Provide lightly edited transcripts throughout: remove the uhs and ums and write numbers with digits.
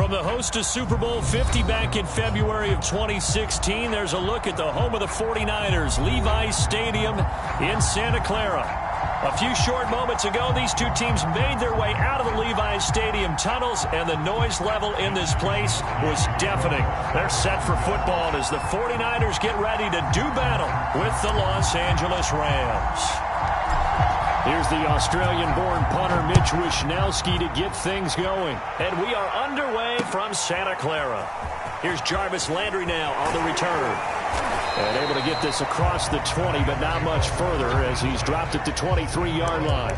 From the host to Super Bowl 50 back in February of 2016, there's a look at the home of the 49ers, Levi's Stadium in Santa Clara. A few short moments ago, these two teams made their way out of the Levi's Stadium tunnels, and the noise level in this place was deafening. They're set for football as the 49ers get ready to do battle with the Los Angeles Rams. Here's the Australian-born punter Mitch Wishnowsky to get things going. And we are underway from Santa Clara. Here's Jarvis Landry now on the return. And able to get this across the 20, but not much further as he's dropped it to 23-yard line.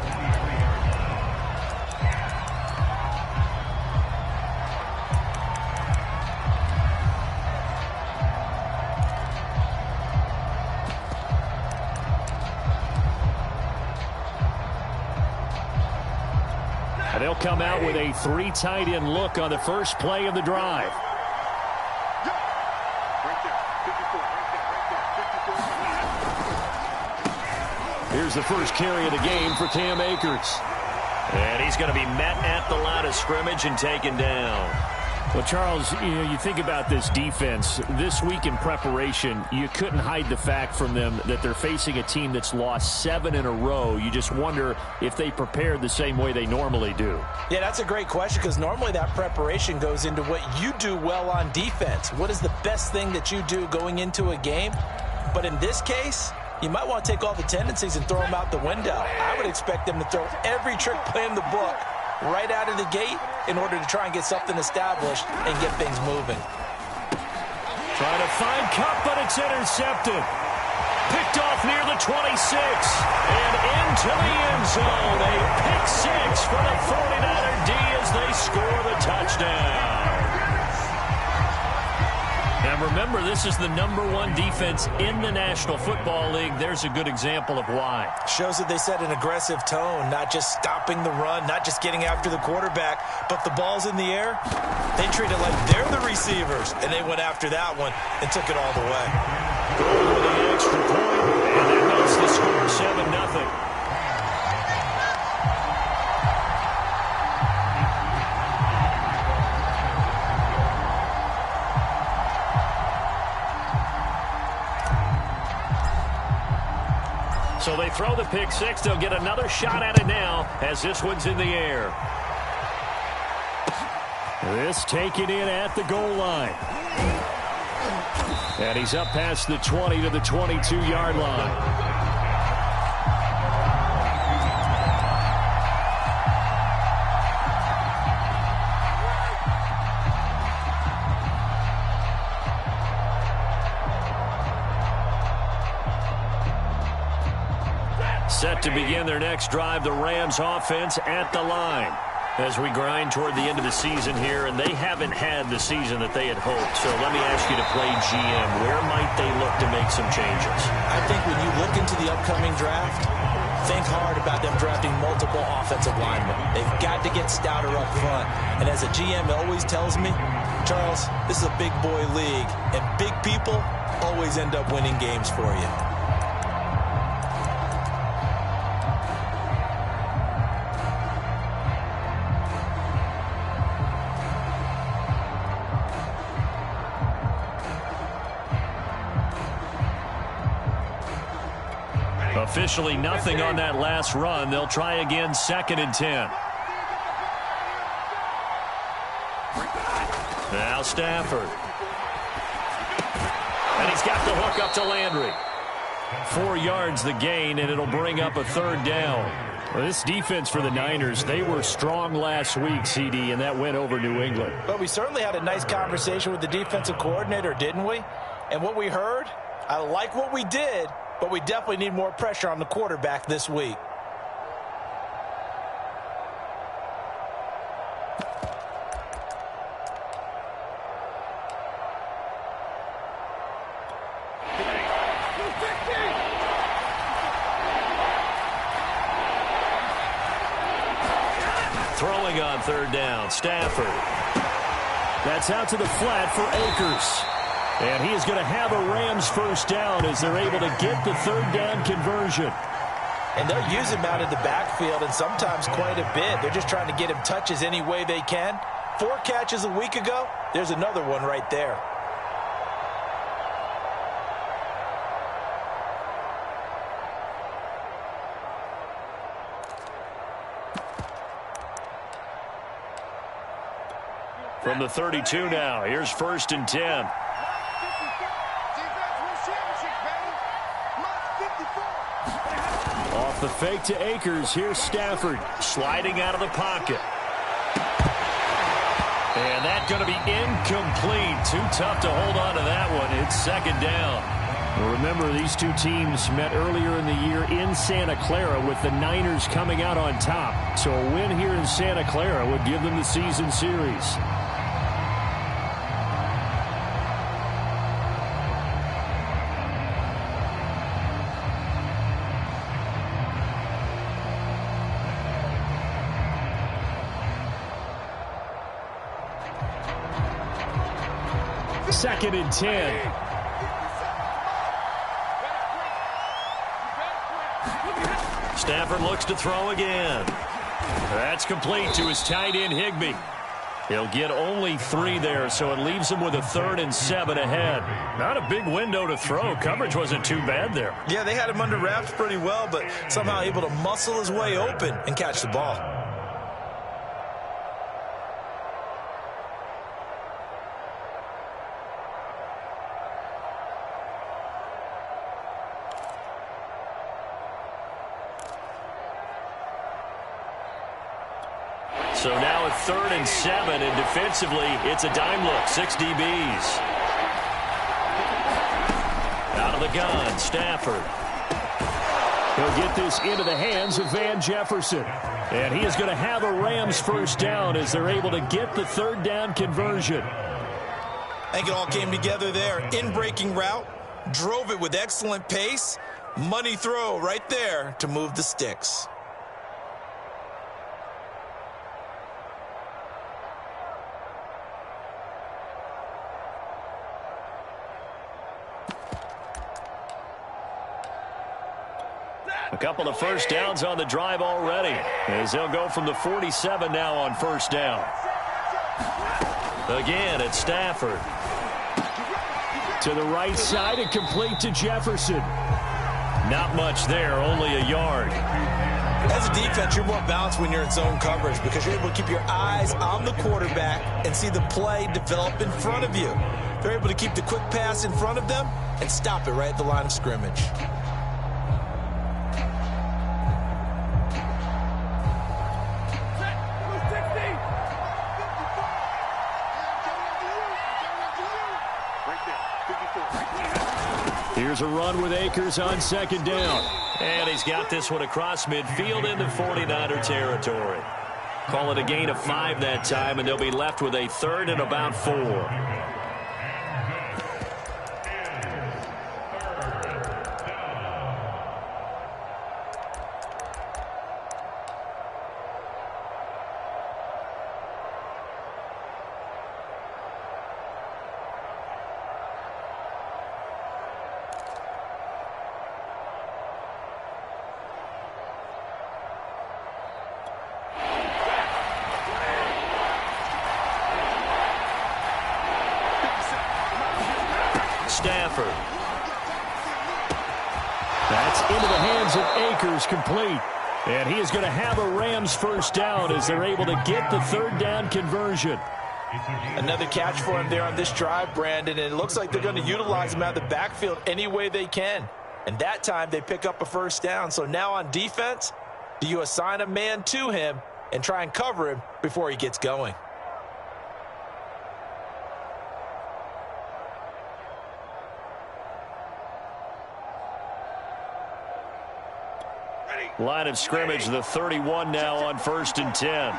And they'll come out with a three tight end look on the first play of the drive. Here's the first carry of the game for Cam Akers. And he's going to be met at the line of scrimmage and taken down. Well, Charles, you think about this defense. This week in preparation, you couldn't hide the fact from them that they're facing a team that's lost 7 in a row. You just wonder if they prepared the same way they normally do. Yeah, that's a great question because normally that preparation goes into what you do well on defense. What is the best thing that you do going into a game? But in this case, you might want to take all the tendencies and throw them out the window. I would expect them to throw every trick play in the book right out of the gate in order to try and get something established and get things moving. Trying to find Kupp, but it's intercepted. Picked off near the 26 and into the end zone. A pick six for the 49er D as they score the touchdown. Now remember, this is the #1 defense in the National Football League. There's a good example of why. Shows that they set an aggressive tone, not just stopping the run, not just getting after the quarterback, but the ball's in the air. They treat it like they're the receivers, and they went after that one and took it all the way. Going with the extra point, and that makes the score 7-0. So they throw the pick six. They'll get another shot at it now as this one's in the air. This taken in at the goal line. And he's up past the 20 to the 22-yard line. Set to begin their next drive, the Rams offense at the line as we grind toward the end of the season here, and they haven't had the season that they had hoped. So let me ask you to play GM. Where might they look to make some changes? I think when you look into the upcoming draft, think hard about them drafting multiple offensive linemen. They've got to get stouter up front. And as a GM always tells me, Charles, this is a big boy league, and big people always end up winning games for you. Officially nothing on that last run. They'll try again, 2nd and 10. Now Stafford. And he's got the hook up to Landry. 4 yards the gain, and it'll bring up a 3rd down. Well, this defense for the Niners, they were strong last week, CD, and that went over New England. But we certainly had a nice conversation with the defensive coordinator, didn't we? And what we heard, I like what we did, but we definitely need more pressure on the quarterback this week. Throwing on 3rd down, Stafford. That's out to the flat for Akers. And he is going to have a Rams 1st down as they're able to get the 3rd down conversion. And they'll use him out of the backfield, and sometimes quite a bit. They're just trying to get him touches any way they can. 4 catches a week ago, there's another one right there. From the 32 now, here's 1st and 10. Off the fake to Akers, here's Stafford sliding out of the pocket. And that's going to be incomplete. Too tough to hold on to that one. It's 2nd down. Well, remember, these two teams met earlier in the year in Santa Clara with the Niners coming out on top. So a win here in Santa Clara would give them the season series. Second and 10. Stafford looks to throw again. That's complete to his tight end, Higbee. He'll get only 3 there, so it leaves him with a 3rd and 7 ahead. Not a big window to throw. Coverage wasn't too bad there. Yeah, they had him under wraps pretty well, but somehow able to muscle his way open and catch the ball. So now a 3rd and 7, and defensively, it's a dime look. 6 DBs. Out of the gun, Stafford. He'll get this into the hands of Van Jefferson. And he is going to have a Rams 1st down as they're able to get the 3rd down conversion. I think it all came together there. In-breaking route, drove it with excellent pace. Money throw right there to move the sticks. A couple of 1st downs on the drive already, as they'll go from the 47 now on 1st down. Again, it's Stafford. To the right side and complete to Jefferson. Not much there, only a yard. As a defense, you're more balanced when you're in zone coverage because you're able to keep your eyes on the quarterback and see the play develop in front of you. They're able to keep the quick pass in front of them and stop it right at the line of scrimmage. Here's a run with Akers on 2nd down. And he's got this one across midfield into 49er territory. Call it a gain of 5 that time, and they'll be left with a 3rd and about 4. Stafford. That's into the hands of Akers, complete. And he is going to have a Rams 1st down as they're able to get the 3rd down conversion. Another catch for him there on this drive, Brandon, and it looks like they're going to utilize him out of the backfield any way they can. And that time they pick up a 1st down. So now on defense, do you assign a man to him and try and cover him before he gets going? Line of scrimmage, the 31 now on 1st and 10.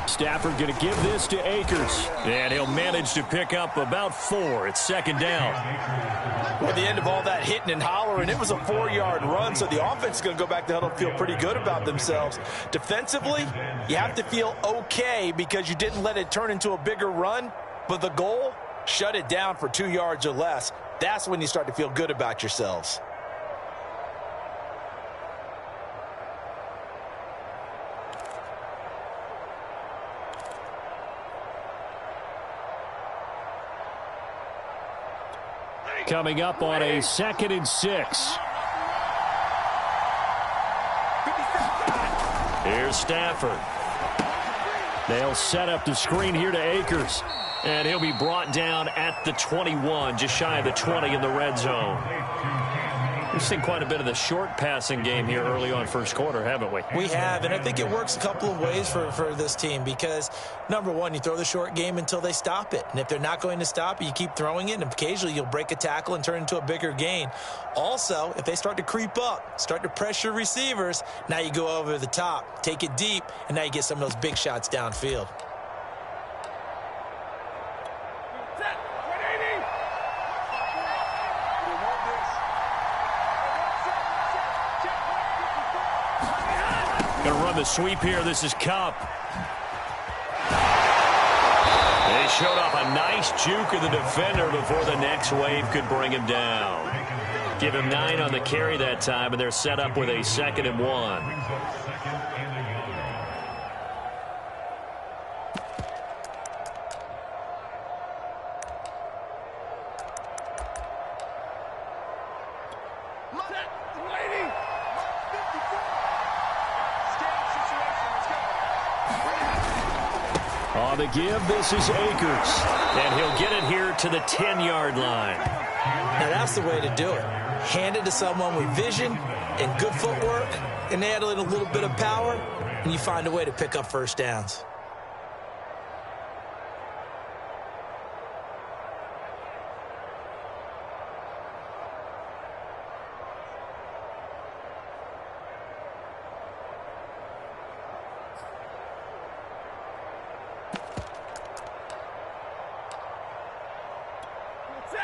Stafford going to give this to Akers. And he'll manage to pick up about 4. It's 2nd down. At the end of all that hitting and hollering, it was a 4-yard run, so the offense is going to go back to huddle and feel pretty good about themselves. Defensively, you have to feel okay because you didn't let it turn into a bigger run, but the goal, shut it down for 2 yards or less. That's when you start to feel good about yourselves. coming up on a 2nd and 6. Here's Stafford. They'll set up the screen here to Akers. And he'll be brought down at the 21, just shy of the 20 in the red zone. We've seen quite a bit of the short passing game here early on first quarter, haven't we? We have, and I think it works a couple of ways for this team because, number one, you throw the short game until they stop it. And if they're not going to stop it, you keep throwing it, and occasionally you'll break a tackle and turn it into a bigger gain. Also, if they start to creep up, start to pressure receivers, now you go over the top, take it deep, and now you get some of those big shots downfield. Going to run the sweep here. This is Kupp. They showed off a nice juke of the defender before the next wave could bring him down. Give him 9 on the carry that time, and they're set up with a 2nd and 1. On the give, this is Akers. And he'll get it here to the 10-yard line. Now that's the way to do it. Hand it to someone with vision and good footwork, and add in a little bit of power, and you find a way to pick up first downs.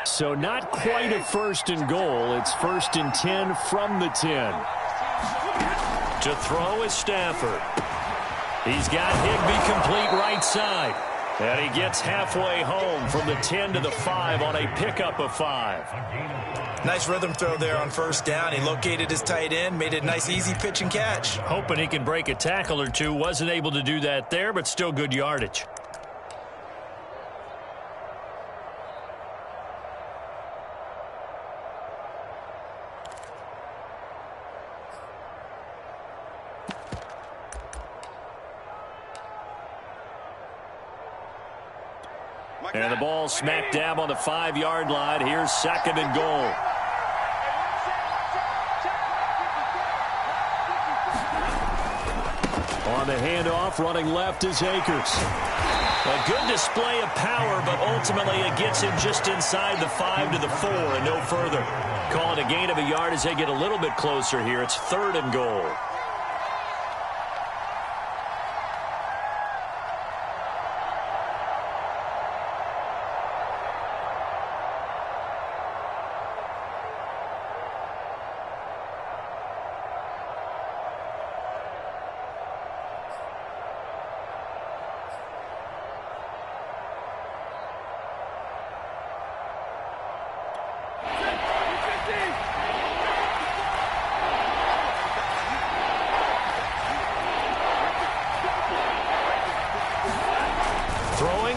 So not quite a 1st and goal. It's 1st and 10 from the 10. To throw is Stafford. He's got Higbee complete right side. And he gets halfway home from the 10 to the 5 on a pickup of 5. Nice rhythm throw there on 1st down. He located his tight end, made it a nice easy pitch and catch. Hoping he can break a tackle or two. Wasn't able to do that there, but still good yardage. And the ball smack dab on the 5-yard line. Here's 2nd and goal. On the handoff, running left is Akers. A good display of power, but ultimately it gets him just inside the 5 to the 4 and no further. Calling a gain of a yard as they get a little bit closer here. It's 3rd and goal.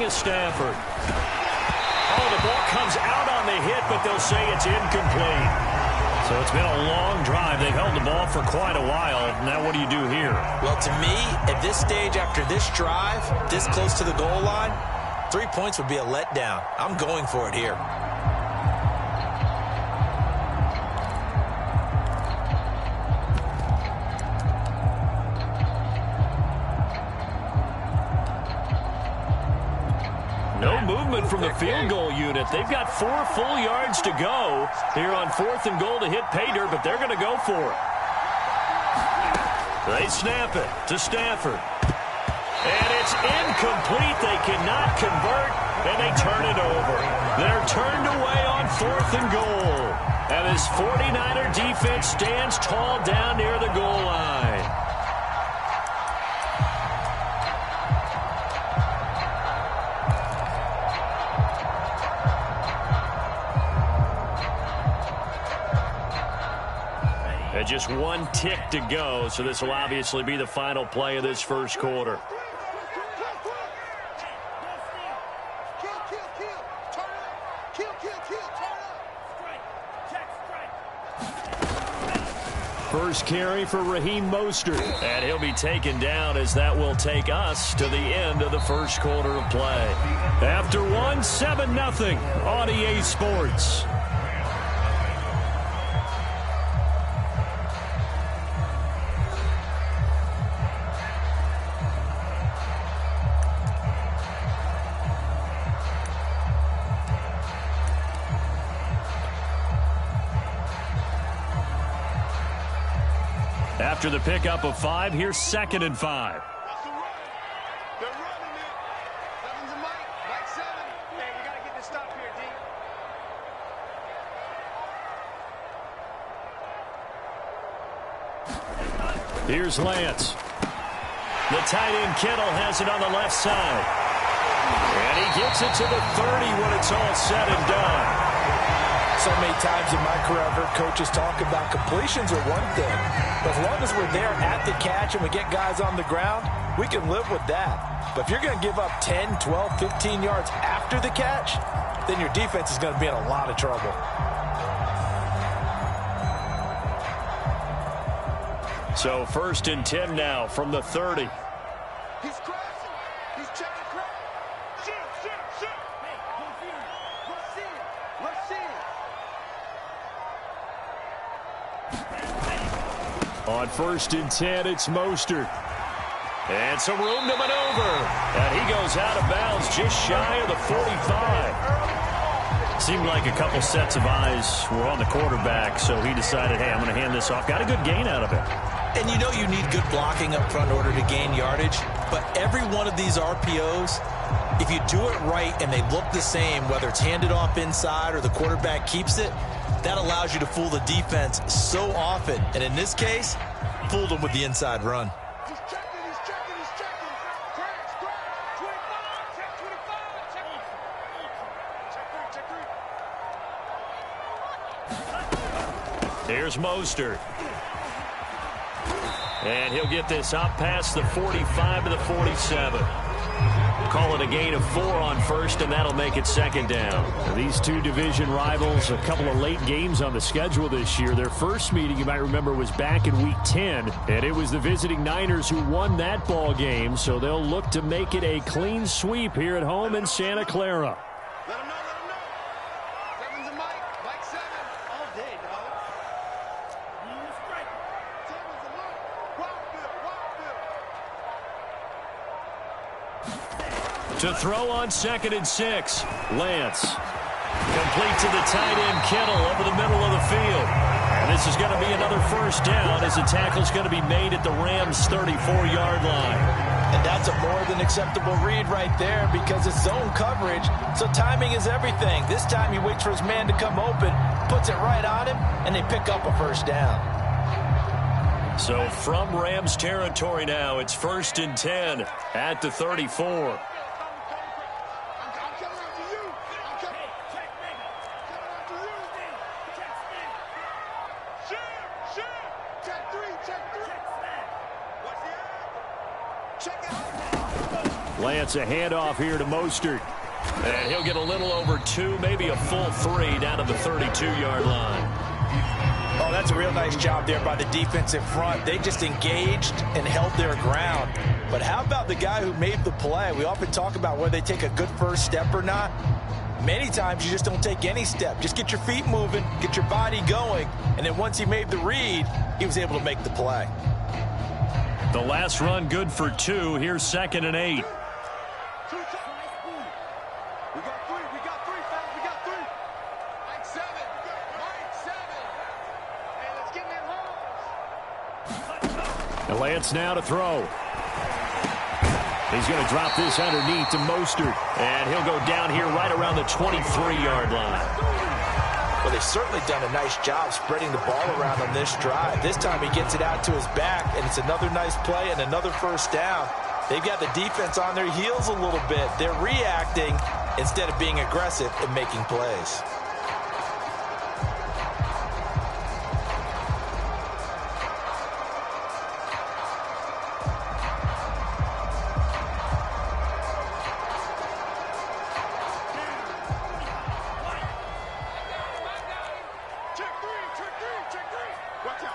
Stafford. Oh, the ball comes out on the hit, but they'll say it's incomplete. So it's been a long drive. They've held the ball for quite a while. Now what do you do here? Well, to me, at this stage after this drive, this close to the goal line, 3 points would be a letdown. I'm going for it here. From the field goal unit. They've got 4 full yards to go here on 4th and goal to hit pay dirt, but they're going to go for it. They snap it to Stafford. And it's incomplete. They cannot convert, and they turn it over. They're turned away on 4th and goal. And this 49er defense stands tall down near the goal line. Just 1 tick to go, so this will obviously be the final play of this first quarter. first carry for Raheem Mostert. And he'll be taken down as that will take us to the end of the first quarter of play. After one, 7-0 on EA Sports. After the pickup of 5, here's 2nd and 5. They're running it. Seven's a Mike. Mike 7. Hey, we got to get this stop here, D. Here's Lance. The tight end Kittle has it on the left side. And he gets it to the 30 when it's all said and done. So many times in my career, I've heard coaches talk about completions are one thing. But as long as we're there at the catch and we get guys on the ground, we can live with that. But if you're going to give up 10, 12, 15 yards after the catch, then your defense is going to be in a lot of trouble. So 1st and 10 now from the 30. He's crossing. He's checking cross. Shoot. Hey, rush in. On 1st and 10, it's Mostert. And some room to maneuver. And he goes out of bounds just shy of the 45. Seemed like a couple sets of eyes were on the quarterback, so he decided, hey, I'm going to hand this off. Got a good gain out of it. And you know you need good blocking up front in order to gain yardage. But every one of these RPOs, if you do it right and they look the same, whether it's handed off inside or the quarterback keeps it, that allows you to fool the defense so often. And in this case, fooled them with the inside run. He's checking. Crash. 25. Check 25. Check 3. Here's Mostert. And he'll get this up past the 45 to the 47. Call it a gain of 4 on 1st, and that'll make it 2nd down. Now, these two division rivals, a couple of late games on the schedule this year. Their first meeting, you might remember, was back in Week 10, and it was the visiting Niners who won that ball game, so they'll look to make it a clean sweep here at home in Santa Clara. Let him know. Seven's a Mike. Mike 7. All day, dog. He's straight. Seven's a Mike. To throw on 2nd and 6, Lance. Complete to the tight end Kittle over the middle of the field. And this is going to be another 1st down as the tackle's going to be made at the Rams' 34-yard line. And that's a more than acceptable read right there because it's zone coverage, so timing is everything. This time he waits for his man to come open, puts it right on him, and they pick up a 1st down. So from Rams territory now, it's 1st and 10 at the 34. Lance, a handoff here to Mostert. And he'll get a little over 2, maybe a full 3 down to the 32-yard line. Oh, that's a real nice job there by the defensive front. They just engaged and held their ground. But how about the guy who made the play? We often talk about whether they take a good first step or not. Many times you just don't take any step. Just get your feet moving, get your body going, and then once he made the read, he was able to make the play. The last run good for 2. Here's 2nd and 8. And Lance now to throw. He's going to drop this underneath to Mostert. And he'll go down here right around the 23-yard line. Well, they've certainly done a nice job spreading the ball around on this drive. This time he gets it out to his back, and it's another nice play and another 1st down. They've got the defense on their heels a little bit. They're reacting instead of being aggressive and making plays. Check three. Watch out.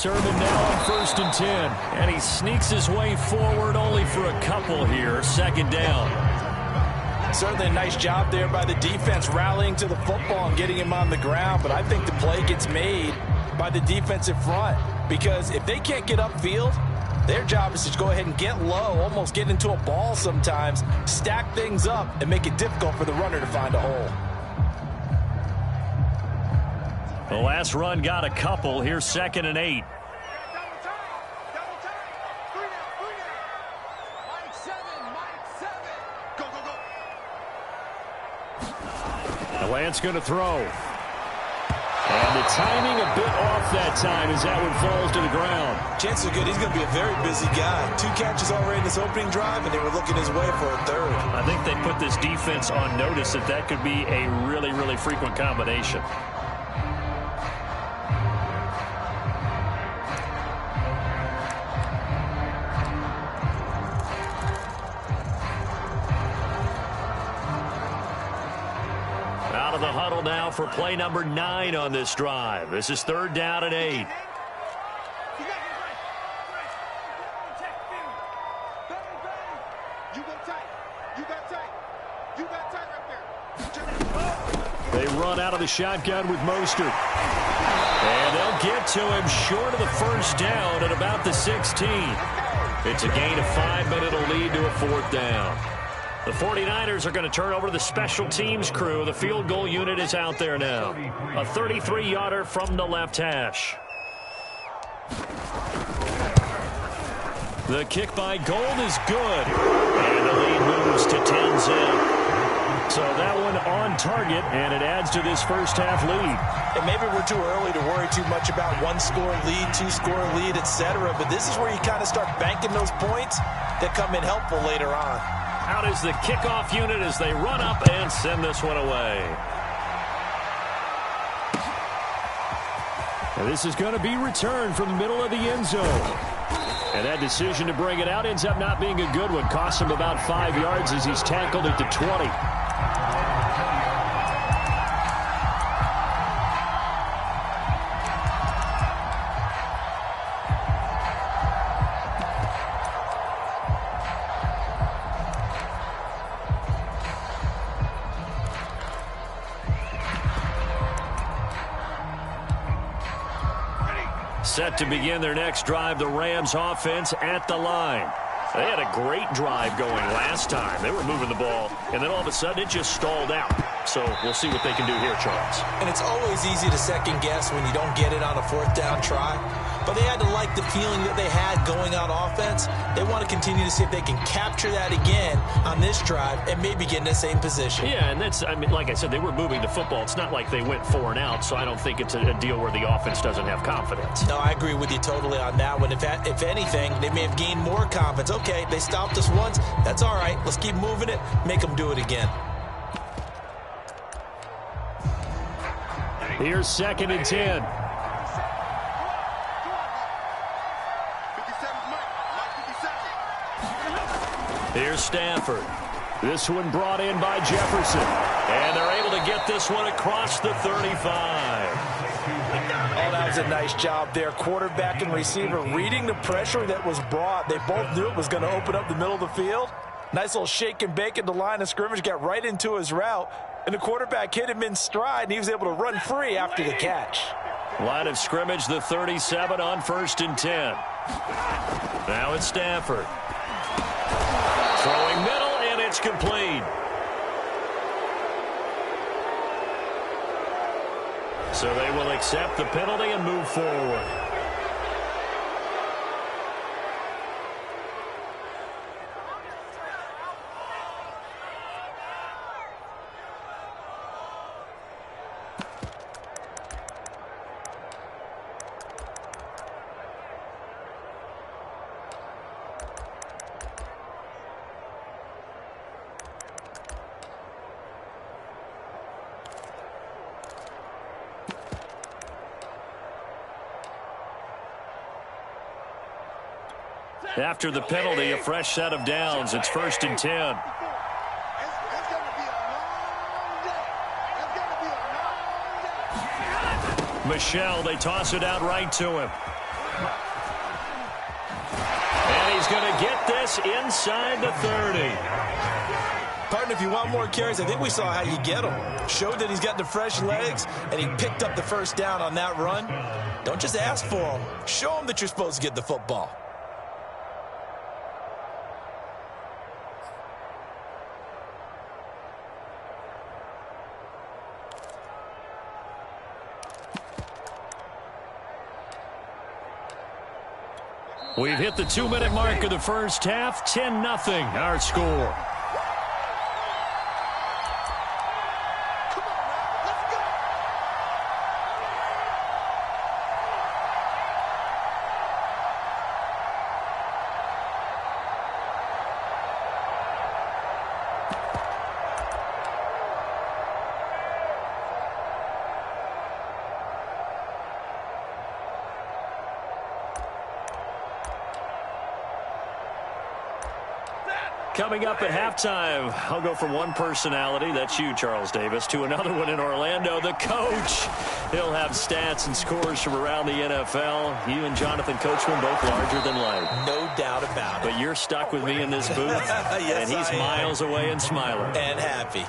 serving now on 1st and 10. And he sneaks his way forward only for a couple here. 2nd down. Certainly a nice job there by the defense rallying to the football and getting him on the ground. But I think the play gets made by the defensive front. Because if they can't get upfield, their job is to go ahead and get low, almost get into a ball sometimes, stack things up, and make it difficult for the runner to find a hole. The last run got a couple. Here's 2nd and 8. The Lance going to throw. And the timing a bit off that time as that one falls to the ground. Chances are good he's going to be a very busy guy. 2 catches already in this opening drive, and they were looking his way for a 3rd. I think they put this defense on notice that that could be a really, really frequent combination. Out of the huddle now for play number 9 on this drive. This is 3rd down and 8. They run out of the shotgun with Mostert. And they'll get to him short of the 1st down at about the 16. It's a gain of 5, but it'll lead to a 4th down. The 49ers are going to turn over to the special teams crew. The field goal unit is out there now. A 33-yarder from the left hash. The kick by Gold is good. And the lead moves to 10-zip. So that one on target, and it adds to this first half lead. And maybe we're too early to worry too much about 1-score lead, 2-score lead, etc. But this is where you kind of start banking those points that come in helpful later on. Out is the kickoff unit as they run up and send this one away. And this is going to be returned from the middle of the end zone. And that decision to bring it out ends up not being a good one. Costs him about 5 yards as he's tackled at the 20. Set to begin their next drive, the Rams offense at the line. They had a great drive going last time. They were moving the ball, and then all of a sudden it just stalled out. So we'll see what they can do here, Charles. And it's always easy to second guess when you don't get it on a 4th down try. But they had to like the feeling that they had going on offense. They want to continue to see if they can capture that again on this drive and maybe get in the same position. Yeah, and that's, I mean, like I said, they were moving the football. It's not like they went 4 and out, so I don't think it's a deal where the offense doesn't have confidence. No, I agree with you totally on that one. If anything, they may have gained more confidence. Okay, they stopped us once. That's all right. Let's keep moving it. Make them do it again. Here's 2nd and 10. Here's Stafford. This one brought in by Jefferson. And they're able to get this one across the 35. Oh, that was a nice job there. Quarterback and receiver reading the pressure that was brought. They both knew it was going to open up the middle of the field. Nice little shake and bake at the line of scrimmage. Got right into his route. And the quarterback hit him in stride, and he was able to run free after the catch. Line of scrimmage, the 37 on 1st and 10. Now it's Stafford. Throwing middle, and it's complete. So they will accept the penalty and move forward. After the penalty, a fresh set of downs. It's 1st and 10. Michel, they toss it out right to him. He's going to get this inside the 30. Partner, if you want more carries, I think we saw how you get them. Showed that he's got the fresh legs, and he picked up the first down on that run. Don't just ask for them. Show them that you're supposed to get the football. We've hit the 2-minute mark of the first half. 10-0 our score. Coming up at halftime, I'll go from one personality, that's you, Charles Davis, to another one in Orlando, the coach. He'll have stats and scores from around the NFL. You and Jonathan Coachman both larger than life. No doubt about it. But you're stuck with me in this booth, yes, and he's miles away and smiling. And happy.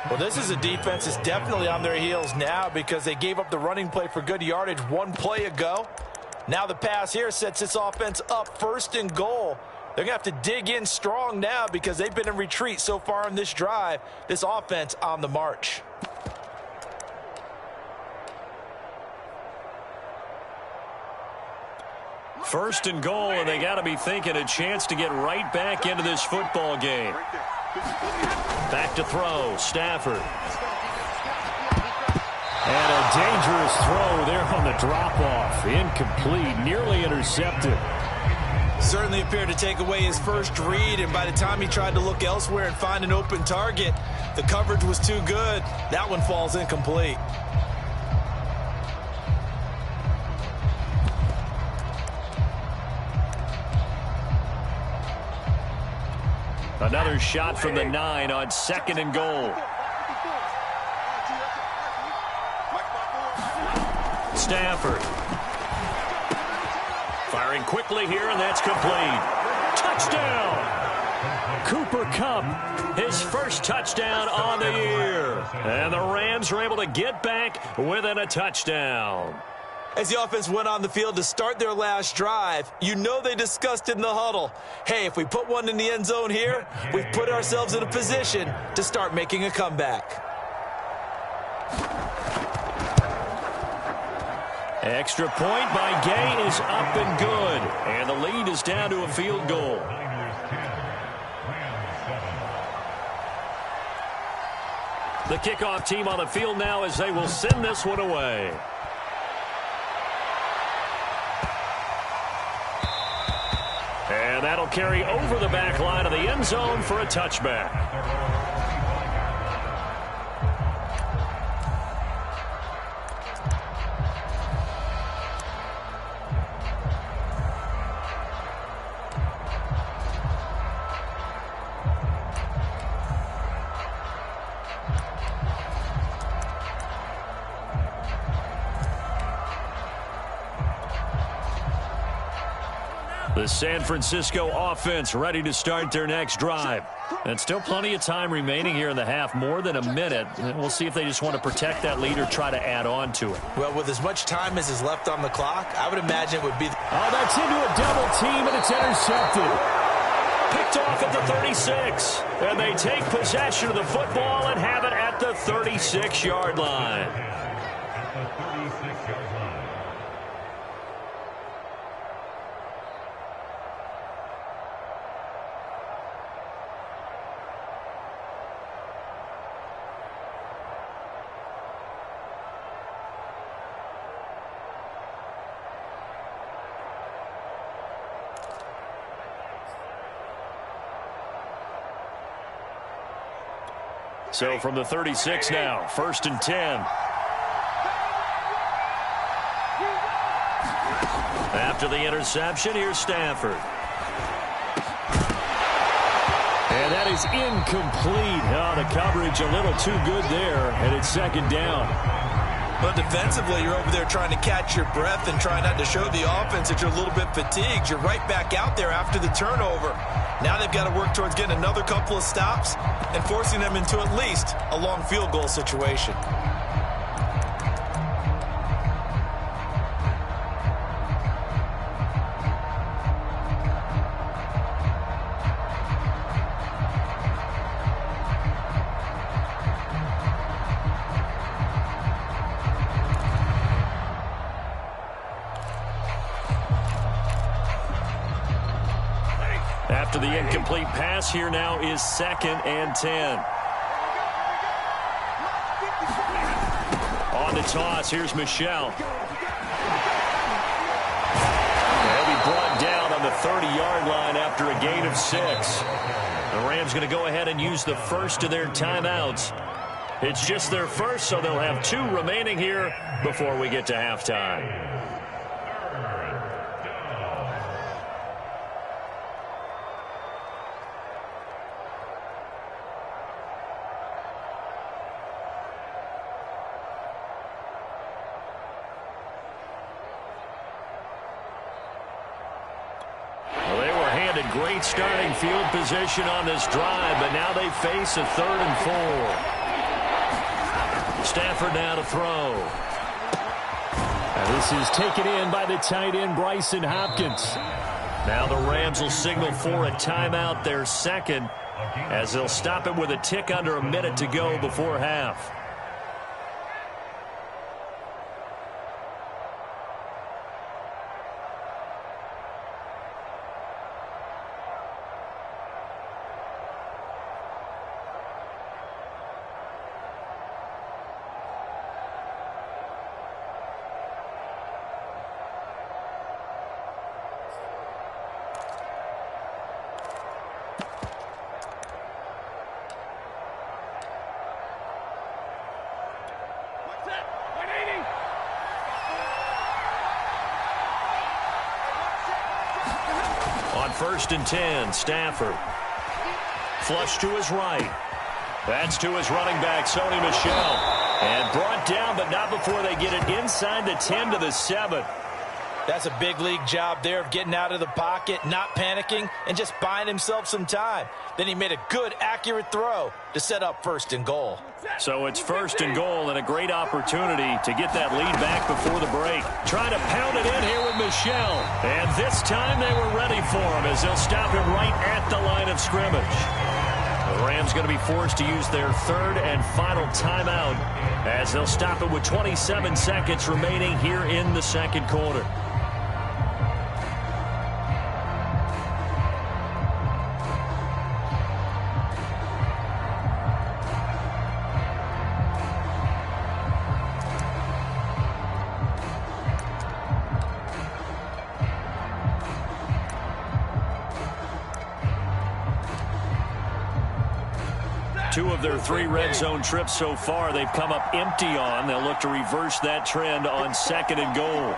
Well, this is a defense that's definitely on their heels now because they gave up the running play for good yardage one play ago. Now the pass here sets this offense up 1st and goal. They're going to have to dig in strong now because they've been in retreat so far in this drive. This offense on the march. First and goal, and they got to be thinking a chance to get right back into this football game. Back to throw, Stafford. And a dangerous throw there on the drop-off. Incomplete, nearly intercepted. Certainly appeared to take away his first read, and by the time he tried to look elsewhere and find an open target, the coverage was too good. That one falls incomplete. Another shot from the 9 on 2nd and goal. Stafford. Firing quickly here, and that's complete. Touchdown! Cooper Kupp, his first touchdown on the year. And the Rams are able to get back within a touchdown. As the offense went on the field to start their last drive, you know they discussed in the huddle, hey, if we put one in the end zone here, we've put ourselves in a position to start making a comeback. Extra point by Gay is up and good. And the lead is down to a field goal. The kickoff team on the field now as they will send this one away. And that'll carry over the back line of the end zone for a touchback. The San Francisco offense ready to start their next drive. And still plenty of time remaining here in the half, more than a minute. And we'll see if they just want to protect that lead or try to add on to it. Well, with as much time as is left on the clock, I would imagine it would be... Oh, that's into a double team, and it's intercepted. Picked off at the 36. And they take possession of the football and have it at the 36-yard line. So from the 36 now, 1st and 10. After the interception, here's Stafford. And that is incomplete. Oh, the coverage a little too good there, and it's 2nd down. But defensively, you're over there trying to catch your breath and try not to show the offense that you're a little bit fatigued. You're right back out there after the turnover. Now they've got to work towards getting another couple of stops and forcing them into at least a long field goal situation. After the incomplete pass, here now is 2nd and 10. On the toss, here's Michel. They'll be brought down on the 30-yard line after a gain of 6. The Rams going to go ahead and use the first of their timeouts. It's just their first, so they'll have 2 remaining here before we get to halftime. Great starting field position on this drive, but now they face a 3rd and 4. Stafford now to throw. And this is taken in by the tight end, Bryson Hopkins. Now the Rams will signal for a timeout, their 2nd, as they'll stop it with a tick under a minute to go before half. On 1st and 10, Stafford. Flush to his right. That's to his running back, Sony Michel. And brought down, but not before they get it inside the 10 to the 7. That's a big league job there of getting out of the pocket, not panicking, and just buying himself some time. Then he made a good, accurate throw to set up 1st and goal. So it's 1st and goal and a great opportunity to get that lead back before the break. Trying to pound it in here with Michel. And this time they were ready for him as they'll stop him right at the line of scrimmage. The Rams going to be forced to use their 3rd and final timeout as they'll stop it with 27 seconds remaining here in the 2nd quarter. Two of their 3 red zone trips so far they've come up empty on. They'll look to reverse that trend on 2nd and goal.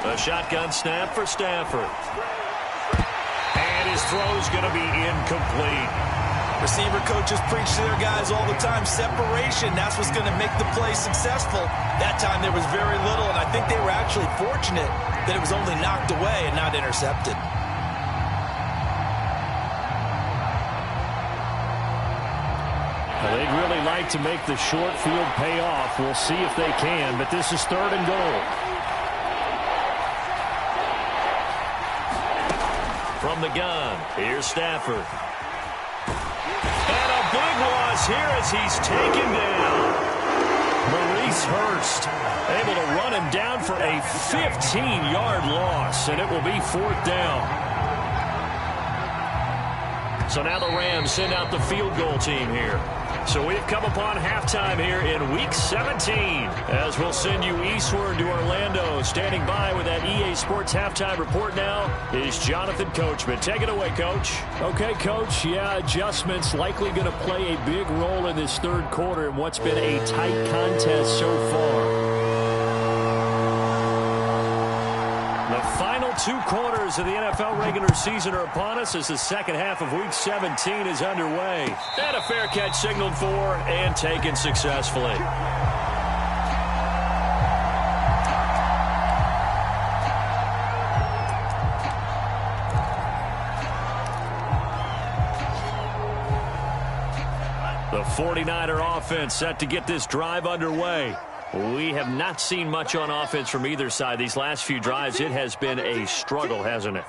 A shotgun snap for Stafford. And his throw's going to be incomplete. Receiver coaches preach to their guys all the time. Separation, that's what's going to make the play successful. That time there was very little, and I think they were actually fortunate that it was only knocked away and not intercepted. They'd really like to make the short field pay off. We'll see if they can, but this is 3rd and goal. From the gun, here's Stafford. And a big loss here as he's taken down. Maurice Hurst able to run him down for a 15-yard loss, and it will be 4th down. So now the Rams send out the field goal team here. So we've come upon halftime here in Week 17 as we'll send you eastward to Orlando. Standing by with that EA Sports halftime report now is Jonathan Coachman. Take it away, Coach. Okay, Coach. Yeah, adjustments likely going to play a big role in this 3rd quarter in what's been a tight contest so far. The final 2 quarters of the NFL regular season are upon us as the 2nd half of Week 17 is underway. And a fair catch signaled for and taken successfully. 49er offense set to get this drive underway. We have not seen much on offense from either side. These last few drives, it has been a struggle, hasn't it?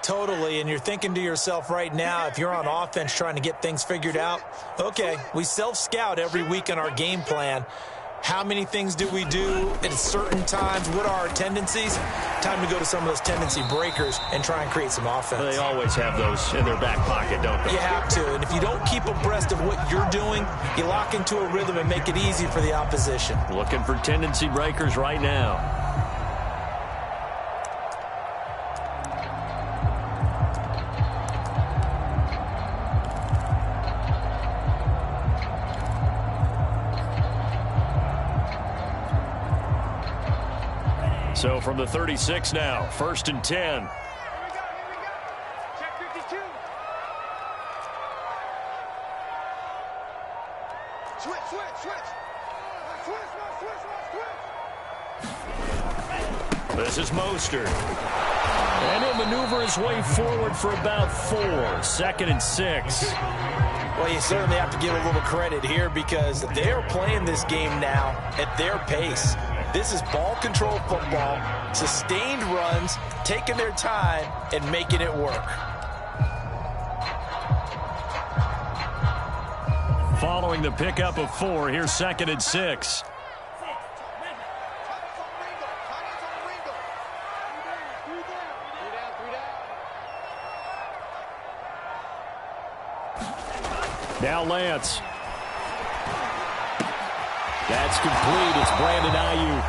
Totally, and you're thinking to yourself right now, if you're on offense trying to get things figured out, okay, we self-scout every week on our game plan. How many things do we do at certain times? What are our tendencies? Time to go to some of those tendency breakers and try and create some offense. They always have those in their back pocket, don't they? You have to, and if you don't keep abreast of what you're doing, you lock into a rhythm and make it easy for the opposition. Looking for tendency breakers right now. So from the 36 now, 1st and 10. Here we go. Check 52. Switch. This is Mostert. And he'll maneuver his way forward for about 4. 2nd and 6. Well, you certainly have to give a little credit here because they're playing this game now at their pace. This is ball control football, sustained runs, taking their time, and making it work. Following the pickup of 4, here's 2nd and 6. Now Lance. That's complete. It's Brandon Ayuk.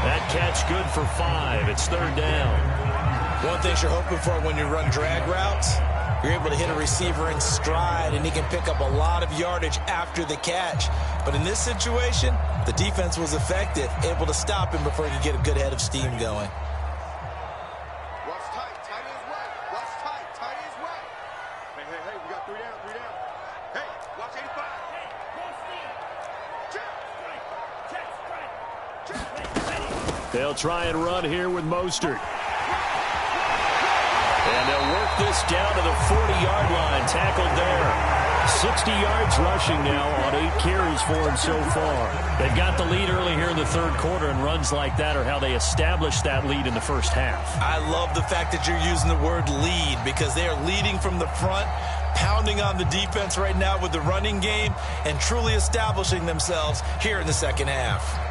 That catch good for 5. It's 3rd down. One thing you're hoping for when you run drag routes, you're able to hit a receiver in stride, and he can pick up a lot of yardage after the catch. But in this situation, the defense was effective, able to stop him before he could get a good head of steam going. Rush tight. Tight is right. Rush tight. Tight is right. Hey. We got 3 down. Hey, watch 85. They'll try and run here with Mostert. And they'll work this down to the 40-yard line. Tackled there. 60 yards rushing now on 8 carries for him so far. They've got the lead early here in the 3rd quarter, and runs like that are how they established that lead in the first half. I love the fact that you're using the word lead because they are leading from the front, pounding on the defense right now with the running game, and truly establishing themselves here in the second half.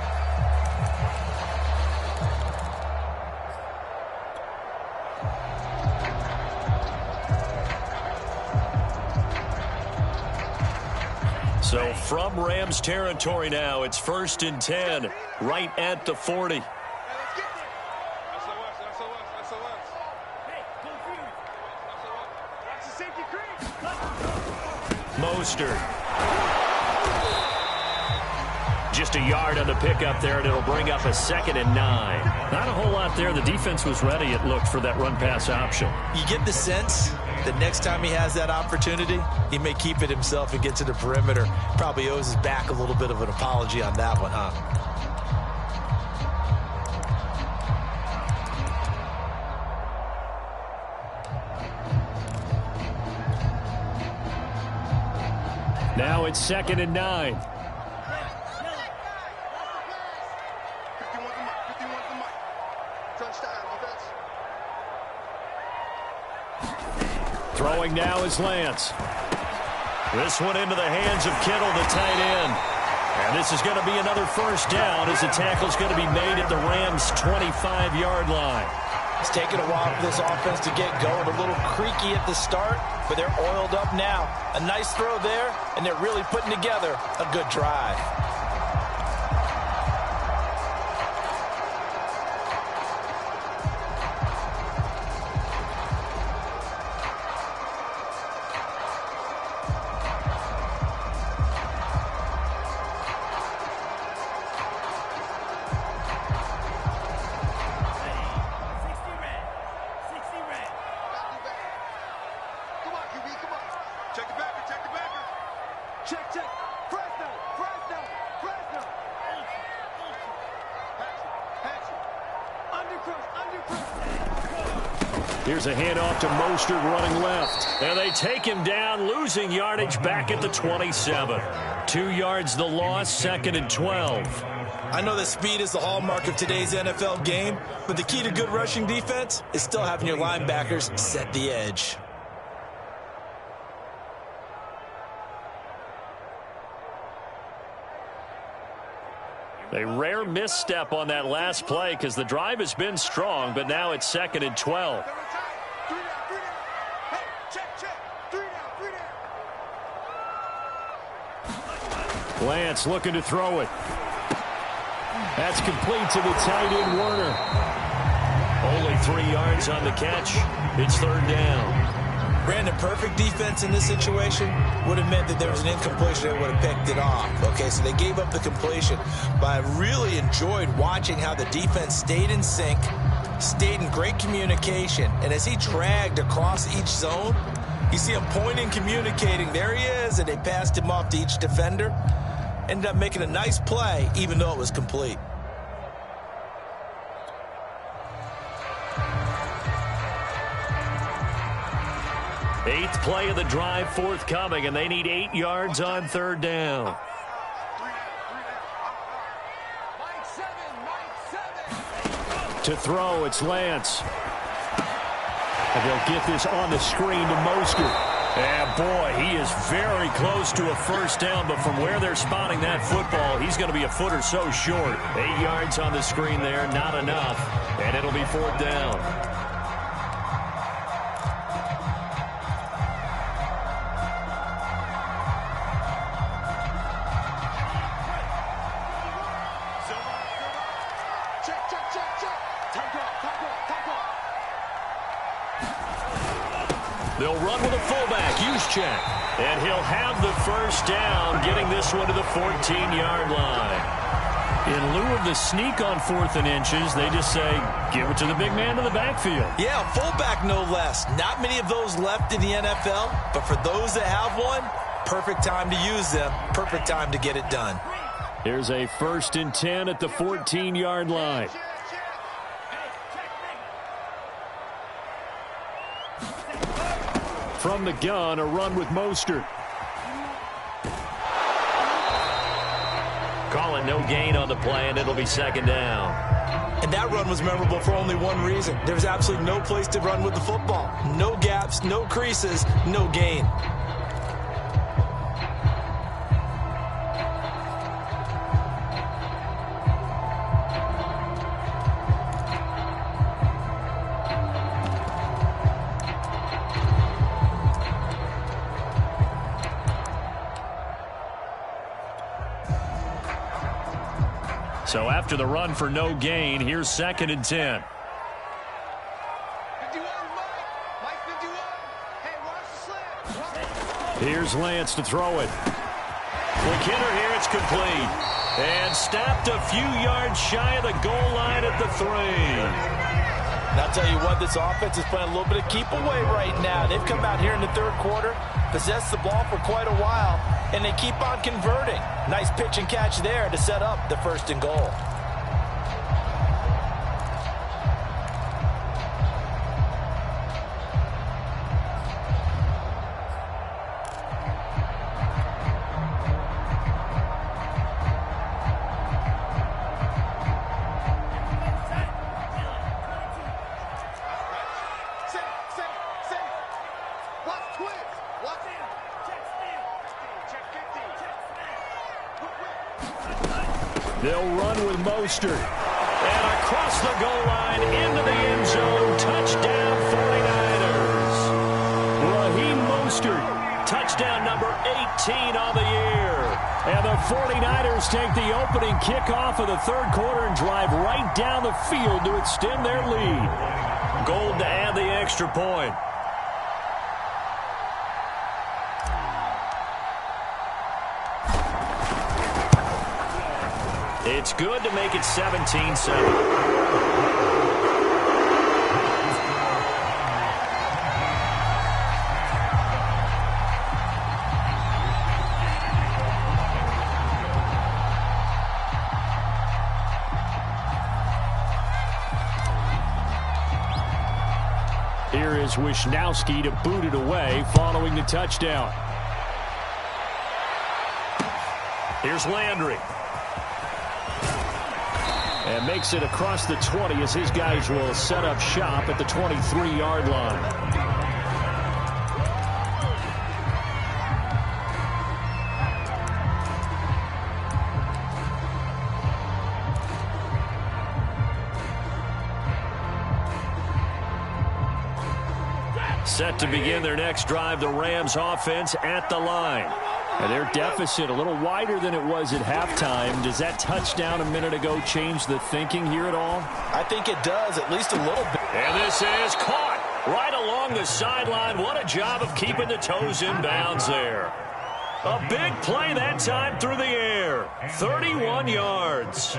So from Rams territory now, it's 1st and 10, right at the 40. Hey, let's get there. SOS. Hey, confused. SOS. Watch the safety creep. Mostert. Just a yard on the pickup there, and it'll bring up a 2nd and 9. Not a whole lot there. The defense was ready, it looked, for that run-pass option. You get the sense that next time he has that opportunity, he may keep it himself and get to the perimeter. Probably owes his back a little bit of an apology on that one, huh? Now it's 2nd and 9. 51's the mic. Touchdown, defense. Throwing now is Lance. This one into the hands of Kittle, the tight end. And this is going to be another 1st down as the tackle's going to be made at the Rams' 25-yard line. It's taken a while for this offense to get going. A little creaky at the start, but they're oiled up now. A nice throw there, and they're really putting together a good drive. Here's a handoff to Mostert running left. And they take him down, losing yardage back at the 27. 2 yards the loss, 2nd and 12. I know that speed is the hallmark of today's NFL game, but the key to good rushing defense is still having your linebackers set the edge. A rare misstep on that last play because the drive has been strong, but now it's 2nd and 12. Lance looking to throw it. That's complete to the tight end, Werner. Only 3 yards on the catch. It's 3rd down. Brandon, perfect defense in this situation would have meant that there was an incompletion. They would have picked it off. Okay, so they gave up the completion. But I really enjoyed watching how the defense stayed in sync, stayed in great communication. And as he dragged across each zone, you see him pointing, communicating. There he is, and they passed him off to each defender. Ended up making a nice play, even though it was complete. Eighth play of the drive forthcoming, and they need 8 yards on 3rd down. To throw, it's Lance. And they'll get this on the screen to Mostert. And boy, he is very close to a 1st down, but from where they're spotting that football, he's going to be a foot or so short. 8 yards on the screen there, not enough, and it'll be 4th down. They'll run with a fullback, Juszczyk. And he'll have the 1st down, getting this one to the 14-yard line. In lieu of the sneak on 4th and inches, they just say, give it to the big man in the backfield. Yeah, fullback no less. Not many of those left in the NFL, but for those that have one, perfect time to use them, perfect time to get it done. Here's a 1st and 10 at the 14-yard line. From the gun, a run with Mostert. Calling no gain on the play, and it'll be 2nd down. And that run was memorable for only one reason. There's absolutely no place to run with the football. No gaps, no creases, no gain. So after the run for no gain, here's 2nd and 10. 51, Mike 51. Hey, watch the slip. Here's Lance to throw it. McKinnon here, it's complete. And stopped a few yards shy of the goal line at the 3. And I'll tell you what, this offense is playing a little bit of keep away right now. They've come out here in the 3rd quarter, possessed the ball for quite a while, and they keep on converting. Nice pitch and catch there to set up the 1st and goal. They'll run with Mostert. And across the goal line into the end zone. Touchdown 49ers. Raheem Mostert. Touchdown number 18 on the year. And the 49ers take the opening kickoff of the 3rd quarter and drive right down the field to extend their lead. Gold to add the extra point. It's good to make it 17-7. here is Wisnowski to boot it away following the touchdown. Here's Landry. And makes it across the 20 as his guys will set up shop at the 23-yard line. Set to begin their next drive, the Rams offense at the line. And their deficit a little wider than it was at halftime. Does that touchdown a minute ago change the thinking here at all? I think it does, at least a little bit. And this is caught right along the sideline. What a job of keeping the toes in bounds there. A big play that time through the air. 31 yards.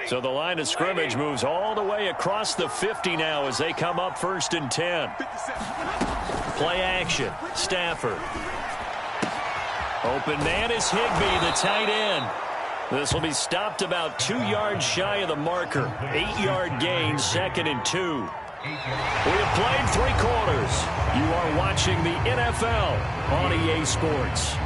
So the line of scrimmage moves all the way across the 50 now as they come up 1st and 10. Play action. Stafford. Open man is Higbee, the tight end. This will be stopped about 2 yards shy of the marker. 8-yard gain, 2nd and 2. We have played 3 quarters. You are watching the NFL on EA Sports.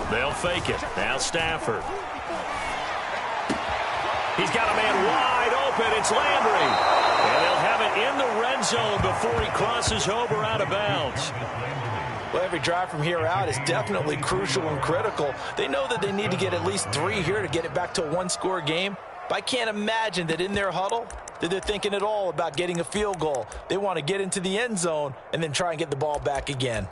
They'll fake it. Now Stafford. He's got a man wide open. It's Landry. And they'll have it in the red zone before he crosses over out of bounds. Well, every drive from here out is definitely crucial and critical. They know that they need to get at least 3 here to get it back to a one-score game. But I can't imagine that in their huddle that they're thinking at all about getting a field goal. They want to get into the end zone and then try and get the ball back again.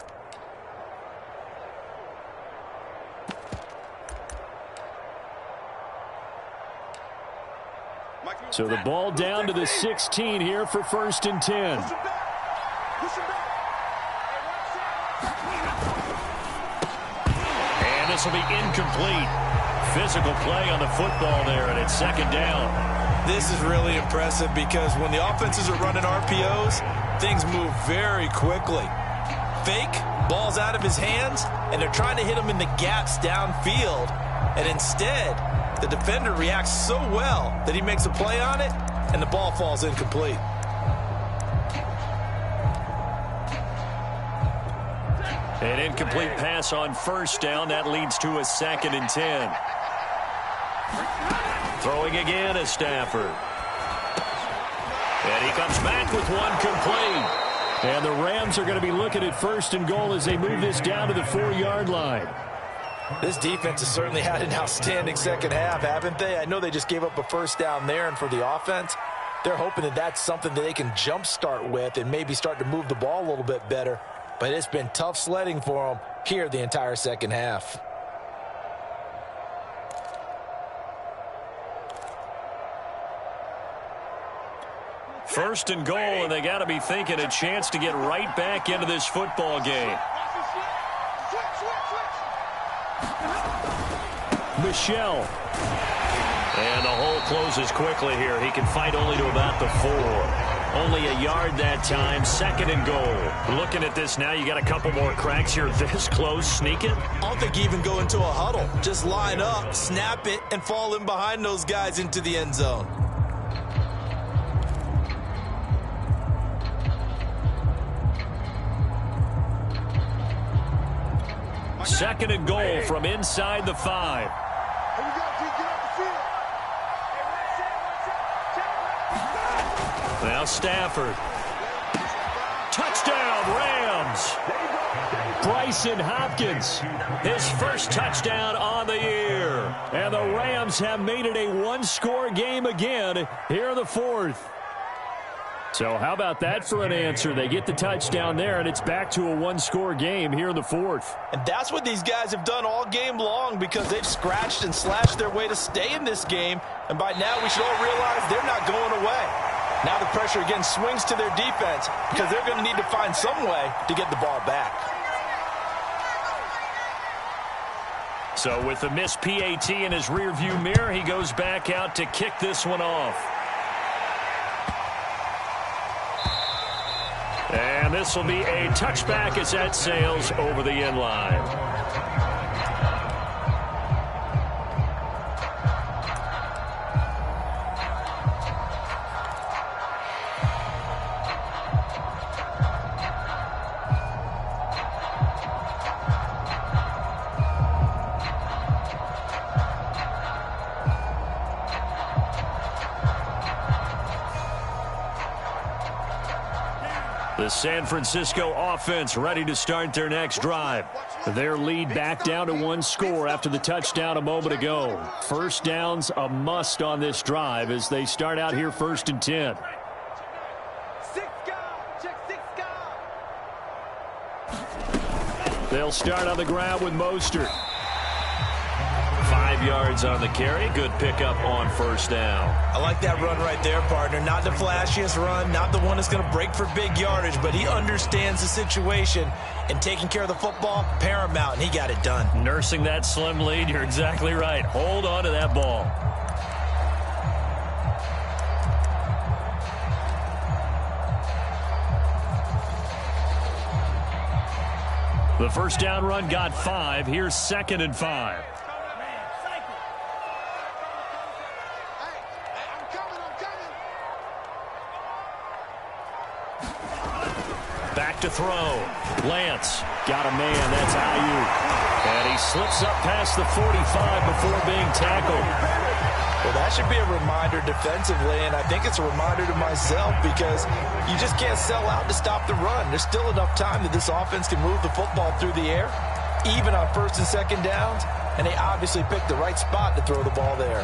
So the ball down to the 16 here for 1st and 10. And this will be incomplete. Physical play on the football there, and it's 2nd down. This is really impressive because when the offenses are running RPOs, things move very quickly. Fake, ball's out of his hands, and they're trying to hit him in the gaps downfield. And instead, the defender reacts so well that he makes a play on it, and the ball falls incomplete. An incomplete pass on 1st down. That leads to a 2nd and 10. Throwing again is Stafford. And he comes back with one complete. And the Rams are going to be looking at 1st and goal as they move this down to the 4-yard line. This defense has certainly had an outstanding second half, haven't they? I know they just gave up a 1st down there, and for the offense, they're hoping that that's something that they can jumpstart with and maybe start to move the ball a little bit better. But it's been tough sledding for them here the entire second half. First and goal, and they got to be thinking a chance to get right back into this football game. Michel. And the hole closes quickly here. He can fight only to about the 4. Only a yard that time. 2nd and goal. Looking at this now, you got a couple more cracks here. This close, sneak it. I don't think you even go into a huddle. Just line up, snap it, and fall in behind those guys into the end zone. Second and goal from inside the 5. Now Stafford. Touchdown, Rams. Bryson Hopkins. His first touchdown on the year. And the Rams have made it a one-score game again here in the 4th. So how about that for an answer? They get the touchdown there, and it's back to a one-score game here in the fourth. And that's what these guys have done all game long because they've scratched and slashed their way to stay in this game. And by now we should all realize they're not going away. Now the pressure again swings to their defense because they're going to need to find some way to get the ball back. So with the missed PAT in his rearview mirror, he goes back out to kick this one off. And this will be a touchback as that sails over the end line. The San Francisco offense ready to start their next drive. Their lead back down to one score after the touchdown a moment ago. First down's a must on this drive as they start out here 1st and 10. They'll start on the ground with Mostert. 5 yards on the carry. Good pickup on first down. I like that run right there, partner. Not the flashiest run, not the one that's going to break for big yardage, but he understands the situation, and taking care of the football, paramount, and he got it done. Nursing that slim lead, you're exactly right. Hold on to that ball. The first down run got 5. Here's 2nd and 5. Back to throw. Lance got a man. That's Ayuk. And he slips up past the 45 before being tackled. Well, that should be a reminder defensively, and I think it's a reminder to myself because you just can't sell out to stop the run. There's still enough time that this offense can move the football through the air, even on 1st and 2nd downs, and they obviously picked the right spot to throw the ball there.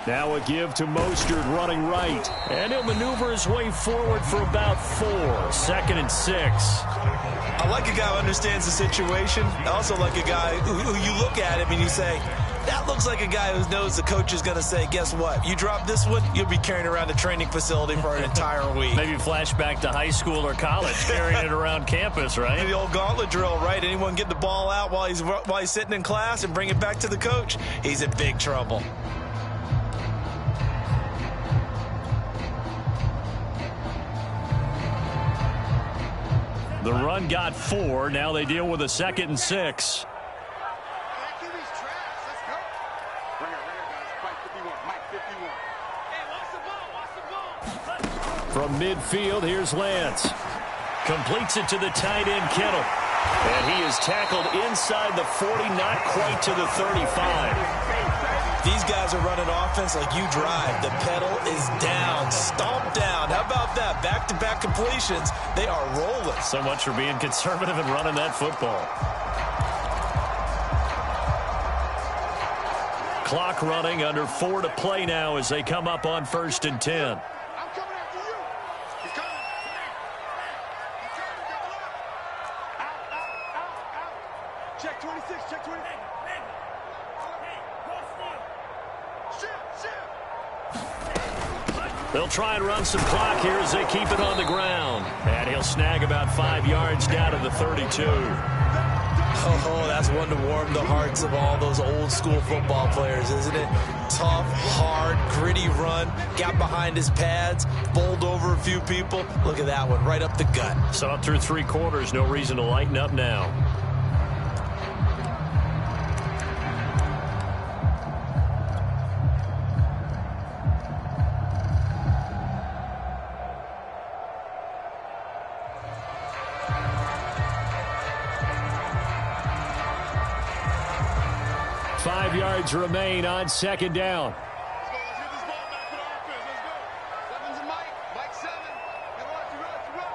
Now a give to Mostert running right. And he'll maneuver his way forward for about 4. 2nd and 6. I like a guy who understands the situation. I also like a guy who you look at him and you say, that looks like a guy who knows the coach is going to say, guess what? You drop this one, you'll be carrying around the training facility for an entire week. Maybe flashback to high school or college, carrying it around campus, right? The old gauntlet drill, right? Anyone get the ball out while he's sitting in class and bring it back to the coach? He's in big trouble. The run got 4. Now they deal with a 2nd and 6. From midfield, here's Lance. Completes it to the tight end, Kittle. And he is tackled inside the 40, not quite to the 35. These guys are running offense like you drive. The pedal is down, stomp down. How about that? Back-to-back completions. They are rolling. So much for being conservative and running that football. Clock running, under 4 to play now as they come up on 1st and 10. I'm coming after you. He's coming. He's coming. Out. Check 26. Check 26. They'll try and run some clock here as they keep it on the ground. And he'll snag about 5 yards down to the 32. Oh, that's one to warm the hearts of all those old school football players, isn't it? Tough, hard, gritty run. Got behind his pads, bowled over a few people. Look at that one, right up the gut. So up through 3 quarters, no reason to lighten up now. yards remain on second down. Let's get this ball back to the offense. Let's go. Seven's a Mike. Mike 7. And run.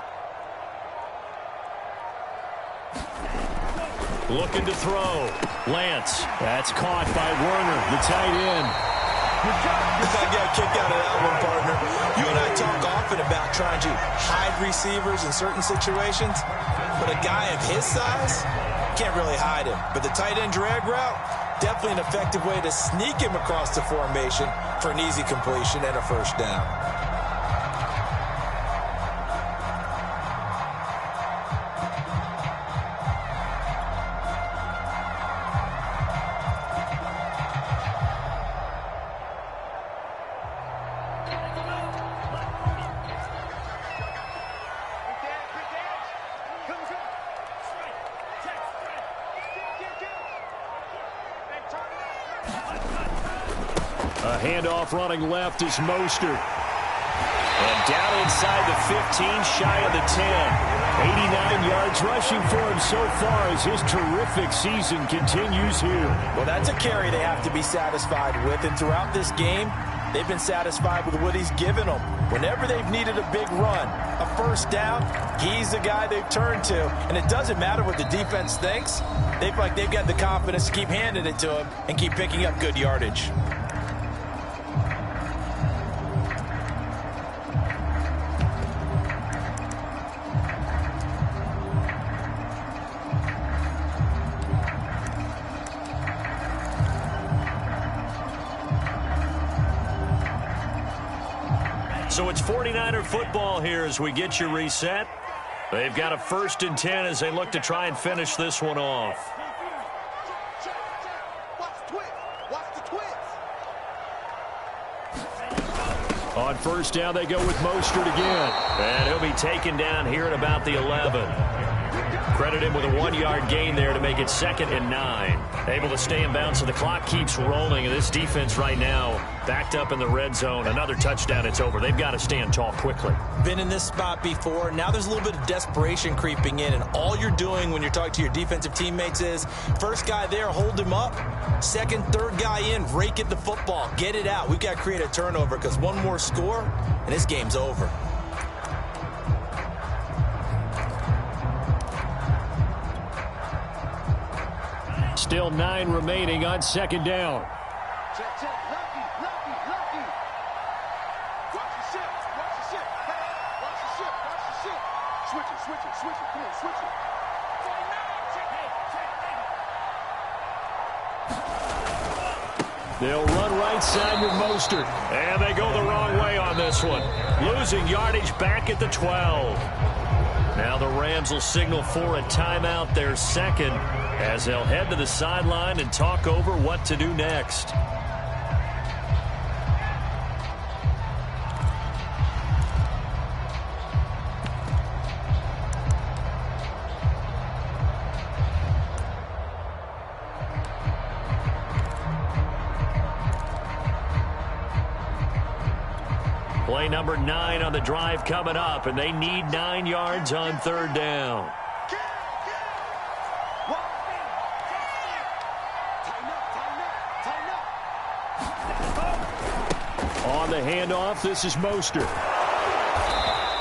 Looking to throw. Lance. That's caught by Werner, the tight end. I got a kick out of that one, partner. You and I talk often about trying to hide receivers in certain situations, but a guy of his size can't really hide him. But the tight end drag route, definitely an effective way to sneak him across the formation for an easy completion and a first down. A handoff running left is Mostert. And down inside the 15, shy of the 10. 89 yards rushing for him so far as his terrific season continues here. Well, that's a carry they have to be satisfied with, and throughout this game, they've been satisfied with what he's given them. Whenever they've needed a big run, a first down, he's the guy they've turned to. And it doesn't matter what the defense thinks. They feel like they've got the confidence to keep handing it to him and keep picking up good yardage. So it's 49er football here as we get you reset. They've got a 1st and 10 as they look to try and finish this one off. Watch the twist. Watch the twist. On first down, they go with Mostert again. And he'll be taken down here at about the 11. Credit him with a 1-yard gain there to make it 2nd and 9. Able to stay in bounds, so the clock keeps rolling. And this defense right now backed up in the red zone. Another touchdown, it's over. They've got to stand tall quickly. Been in this spot before. Now there's a little bit of desperation creeping in, and all you're doing when you're talking to your defensive teammates is first guy there, hold him up. Second, third guy in, rake at the football. Get it out. We've got to create a turnover because one more score, and this game's over. Still 9 remaining on second down. Check, check. Lucky. Watch the ship. Hey, watch the ship. Switch it. Come on, switch it. They'll run right side with Mostert. And they go the wrong way on this one. Losing yardage back at the 12. Now the Rams will signal for a timeout, their second, as they'll head to the sideline and talk over what to do next. Play number 9 on the drive coming up, and they need 9 yards on third down. On the handoff, this is Mostert.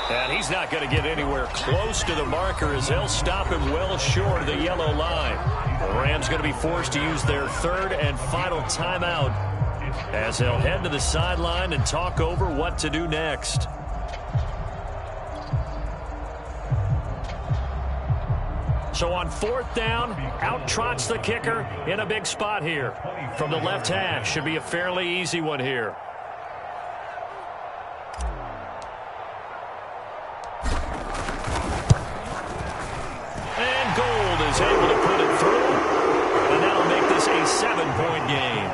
And he's not going to get anywhere close to the marker as they'll stop him well short of the yellow line. The Rams going to be forced to use their 3rd and final timeout as they'll head to the sideline and talk over what to do next. So on 4th down, out trots the kicker in a big spot here. From the left hash, should be a fairly easy one here. And Gold is able to put it through. And that'll make this a 7-point game.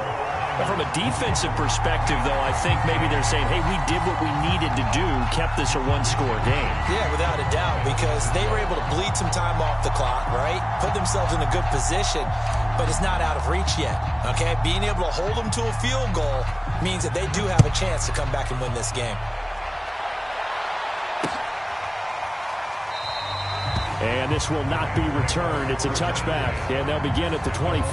But from a defensive perspective, though, I think maybe they're saying, hey, we did what we needed to do, kept this a 1-score game. Yeah, without a doubt, because they were able to bleed some time off the clock, right? Put themselves in a good position, but it's not out of reach yet, okay? Being able to hold them to a field goal means that they do have a chance to come back and win this game. And this will not be returned. It's a touchback, and they'll begin at the 25.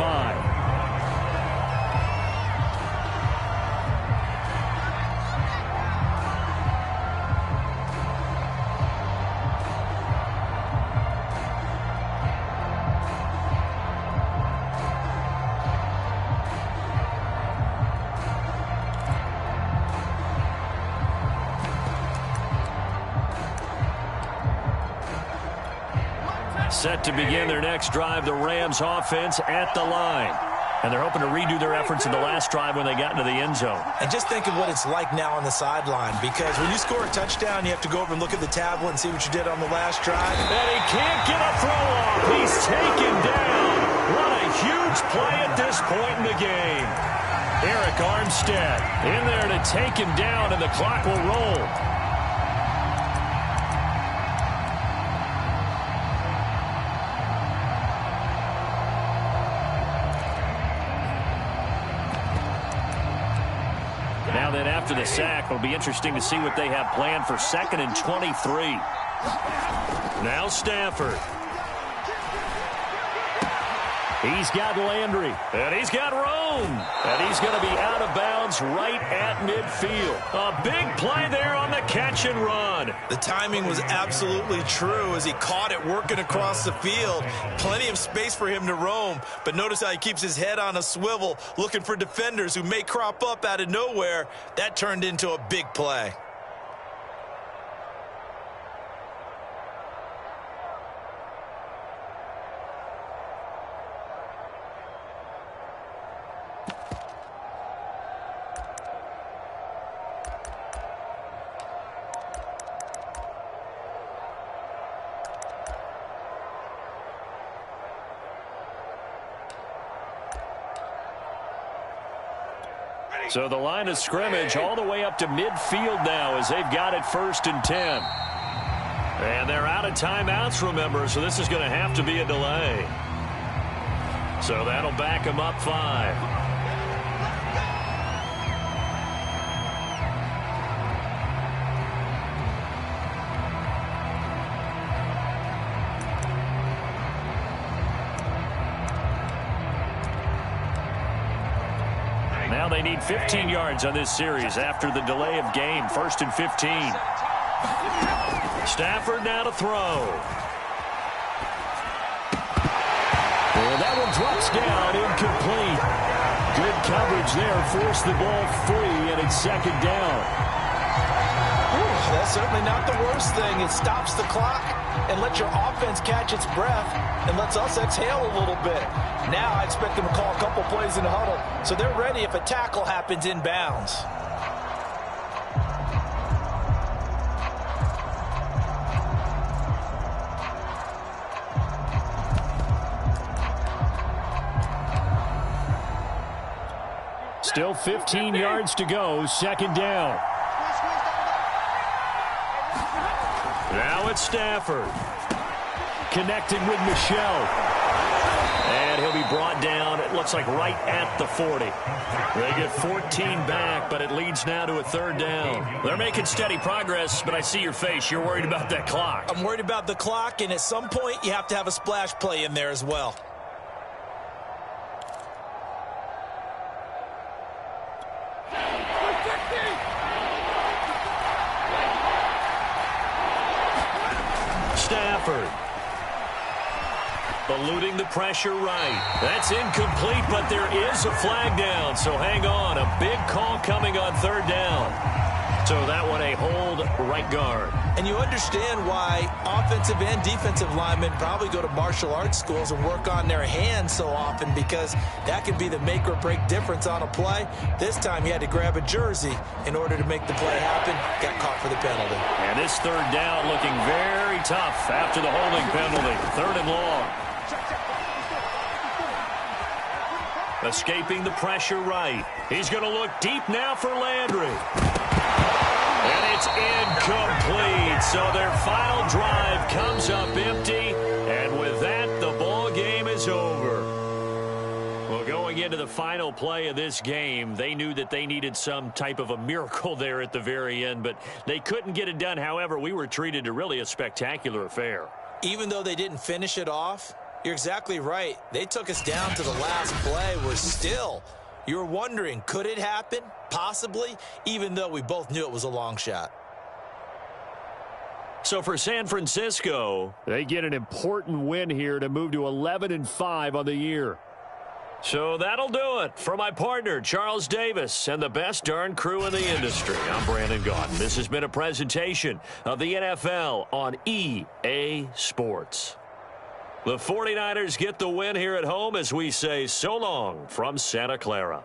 Set to begin their next drive, the Rams offense at the line. And they're hoping to redo their efforts in the last drive when they got into the end zone. And just think of what it's like now on the sideline, because when you score a touchdown, you have to go over and look at the tablet and see what you did on the last drive. And he can't get a throw off. He's taken down. What a huge play at this point in the game. Arik Armstead in there to take him down, and the clock will roll. Now then, after the sack, it'll be interesting to see what they have planned for 2nd and 23. Now Stafford. He's got Landry, and he's got Rome, and he's going to be out of bounds right at midfield. A big play there on the catch and run. The timing was absolutely true as he caught it working across the field. Plenty of space for him to roam, but notice how he keeps his head on a swivel, looking for defenders who may crop up out of nowhere. That turned into a big play. So the line of scrimmage all the way up to midfield now as they've got it 1st and 10. And they're out of timeouts, remember, so this is going to have to be a delay. So that'll back them up 5. Now they need 15 yards on this series after the delay of game. 1st and 15. Stafford now to throw. Well, that one drops down, incomplete. Good coverage there, forced the ball free, and it's 2nd down. That's certainly not the worst thing. It stops the clock and lets your offense catch its breath and lets us exhale a little bit. Now I expect them to call a couple plays in the huddle, so they're ready if a tackle happens inbounds. Still 15 yards to go, 2nd down. Now it's Stafford. Connected with Michel. And he'll be brought down, it looks like right at the 40. They get 14 back, but it leads now to a 3rd down. They're making steady progress, but I see your face. You're worried about that clock. I'm worried about the clock, and at some point you have to have a splash play in there as well. Stafford. Eluding the pressure right. That's incomplete, but there is a flag down, so hang on. A big call coming on 3rd down. So that one a hold right guard. And you understand why offensive and defensive linemen probably go to martial arts schools and work on their hands so often, because that can be the make or break difference on a play. This time he had to grab a jersey in order to make the play happen. Got caught for the penalty. And this 3rd down looking very tough after the holding penalty. 3rd and long. Escaping the pressure right. He's going to look deep now for Landry. And it's incomplete. So their final drive comes up empty. And with that, the ball game is over. Well, going into the final play of this game, they knew that they needed some type of a miracle there at the very end, but they couldn't get it done. However, we were treated to really a spectacular affair. Even though they didn't finish it off, you're exactly right. They took us down to the last play. We're still, you were wondering, could it happen? Possibly, even though we both knew it was a long shot. So for San Francisco, they get an important win here to move to 11-5 on the year. So that'll do it. For my partner, Charles Davis, and the best darn crew in the industry, I'm Brandon Gaudin. This has been a presentation of the NFL on EA Sports. The 49ers get the win here at home as we say so long from Santa Clara.